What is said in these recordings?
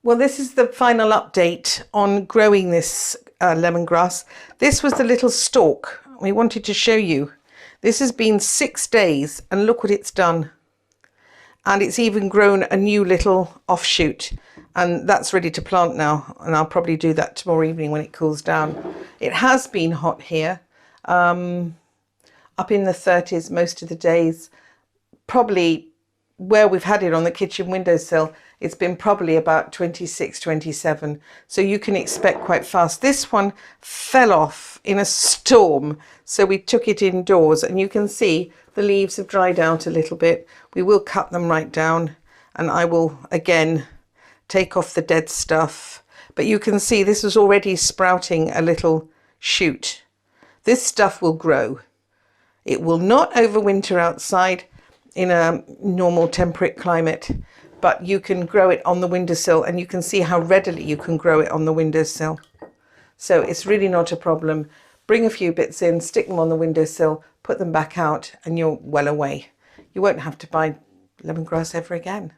Well, this is the final update on growing this lemongrass. This was the little stalk we wanted to show you. This has been 6 days and look what it's done. And it's even grown a new little offshoot, and that's ready to plant now, and I'll probably do that tomorrow evening when it cools down. It has been hot here, up in the 30s most of the days. Probably where we've had it on the kitchen windowsill, it's been probably about 26, 27. So you can expect quite fast. This one fell off in a storm, so we took it indoors, and you can see the leaves have dried out a little bit. We will cut them right down, and I will again take off the dead stuff. But you can see this is already sprouting a little shoot. This stuff will grow. It will not overwinter outside in a normal temperate climate, but you can grow it on the windowsill, and you can see how readily you can grow it on the windowsill. So it's really not a problem. Bring a few bits in, stick them on the windowsill, put them back out, and you're well away. You won't have to buy lemongrass ever again.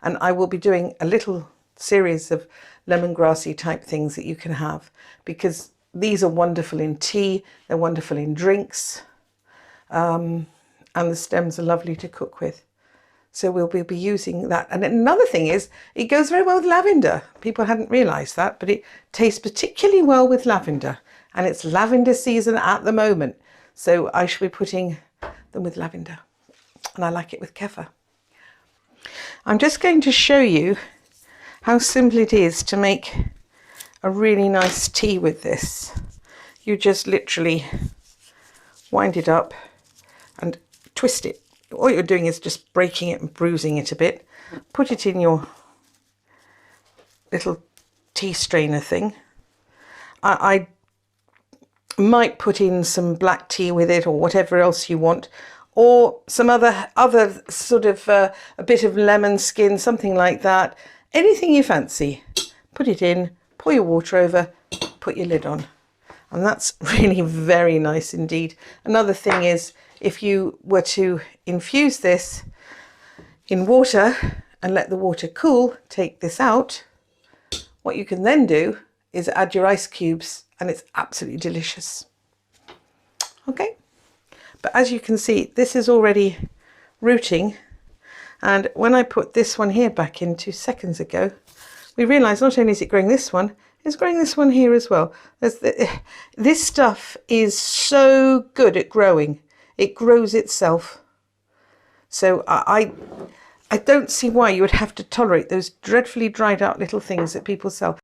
And I will be doing a little series of lemongrassy type things that you can have, because these are wonderful in tea, they're wonderful in drinks, and the stems are lovely to cook with. So we'll be using that. And another thing is, it goes very well with lavender. People hadn't realised that, but it tastes particularly well with lavender. And it's lavender season at the moment. So I shall be putting them with lavender. And I like it with kefir. I'm just going to show you how simple it is to make a really nice tea with this. You just literally wind it up and twist it. All you're doing is just breaking it and bruising it a bit. Put it in your little tea strainer thing. I might put in some black tea with it, or whatever else you want, or some other sort of a bit of lemon skin, something like that. Anything you fancy. Put it in, pour your water over, put your lid on. And that's really very nice indeed. Another thing is, if you were to infuse this in water and let the water cool, take this out, what you can then do is add your ice cubes, and it's absolutely delicious. Okay, but as you can see, this is already rooting, and when I put this one here back in 2 seconds ago, we realised not only is it growing this one, it's growing this one here as well. This stuff is so good at growing. It grows itself. So I don't see why you would have to tolerate those dreadfully dried out little things that people sell.